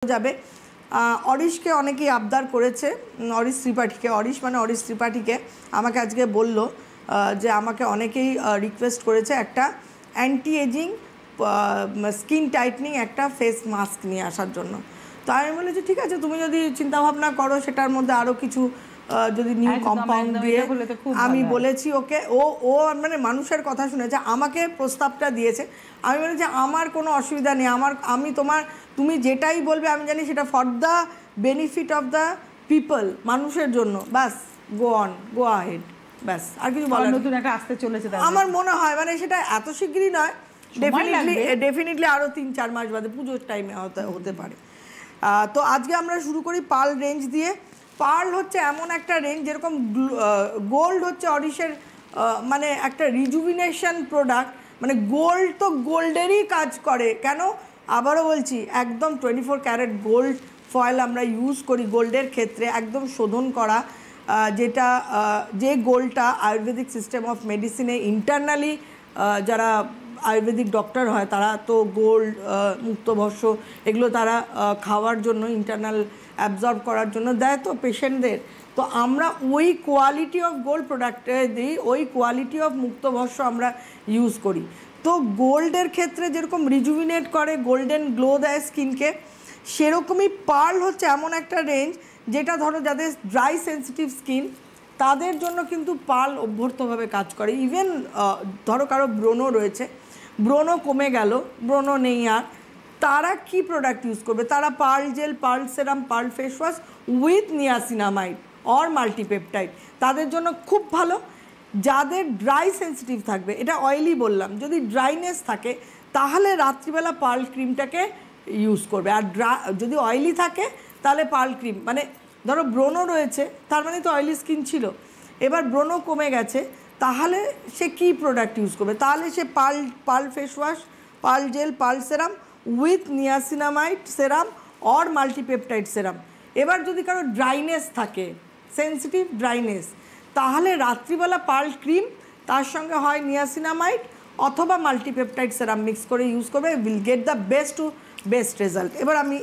যাবে। অরিশকে অনেকেই আবদার করেছে, অরিশ ত্রিপাঠীকে, অরিশ মানে অরিশ ত্রিপাঠীকে আমাকে আজকে বলল যে আমাকে অনেকেই রিকোয়েস্ট করেছে একটা অ্যান্টি এজিং স্কিন টাইটনিং একটা ফেস মাস্ক নিয়ে আসার জন্য। তো আমি বলেছি ঠিক আছে, তুমি যদি চিন্তাভাবনা করো সেটার মধ্যে আরও কিছু যদি নিউ কম্পাউন্ড দিয়ে, আমি বলেছি ওকে, ও মানে মানুষের কথা শুনেছে, আমাকে প্রস্তাবটা দিয়েছে। আমি বলেছি আমার কোনো অসুবিধা নেই, তুমি যেটাই বলবে আমি জানি সেটা for the benefit of the people, মানুষের জন্য, ব্যাস গো আহেড, ব্যাস আর কিছু বলার। নতুন একটা আসতে চলেছে আমার মনে হয়, মানে সেটা এত শীঘ্রই নয়, ডেফিনেটলি আরও 3-4 মাস বাদে পুজোর টাইমে হতে পারে। তো আজকে আমরা শুরু করি পার্ল রেঞ্জ দিয়ে। পার্ল হচ্ছে এমন একটা রেঞ্জ, যেরকম গোল্ড হচ্ছে অরিশের মানে একটা রিজুভিনেশন প্রোডাক্ট, মানে গোল্ড তো গোল্ডেরই কাজ করে। কেন আবারও বলছি, একদম 24 ক্যারেট গোল্ড ফয়েল আমরা ইউজ করি গোল্ডের ক্ষেত্রে, একদম শোধন করা, যেটা যে গোল্ডটা আয়ুর্বেদিক সিস্টেম অফ মেডিসিনে ইন্টারনালি যারা আয়ুর্বেদিক ডক্টর হয় তারা তো গোল্ড মুক্তভস্য এগুলো তারা খাওয়ার জন্য, ইন্টারনাল অ্যাবজর্ব করার জন্য দেয় তো পেশেন্টদের। তো আমরা ওই কোয়ালিটি অফ গোল্ড প্রোডাক্টে দিই, ওই কোয়ালিটি অফ মুক্তভস্য আমরা ইউজ করি। তো গোল্ডের ক্ষেত্রে যেরকম রিজুভিনেট করে, গোল্ডেন গ্লো দেয় স্কিনকে, সেরকমই পার্ল হচ্ছে এমন একটা রেঞ্জ যেটা ধরো যাদের ড্রাই সেন্সিটিভ স্কিন তাদের জন্য কিন্তু পার্ল অভ্যর্থভাবে কাজ করে। ইভেন ধরো কারো ব্রণ রয়েছে, ব্রণ কমে গেল, ব্রণ নেই আর, তারা কি প্রোডাক্ট ইউজ করবে? তারা Pearl gel, Pearl serum, Pearl face wash with niacinamide or multipeptide তাদের জন্য খুব ভালো। যাদের ড্রাই সেন্সিটিভ থাকবে, এটা অয়েলি বললাম, যদি ড্রাইনেস থাকে তাহলে রাত্রিবেলা পার্ল ক্রিমটাকে ইউজ করবে। আর যদি অয়েলি থাকে তাহলে পার্ল ক্রিম, মানে ধরো ব্রণ রয়েছে তার মানে তো অয়েলি স্কিন ছিল, এবার ব্রণ কমে গেছে, তাহলে সে কি প্রোডাক্ট ইউজ করবে? তাহলে সে Pearl face wash, Pearl gel, Pearl serum with niacinamide serum or multipeptide serum. এবার যদি কারো ড্রাইনেস থাকে, সেন্সিটিভ ড্রাইনেস, তাহলে রাত্রিবেলা পার্ল ক্রিম, তার সঙ্গে হয় নিয়াসিনামাইড অথবা মাল্টিপেপটাইড সেরাম মিক্স করে ইউজ করবে, will get the best result. এবার আমি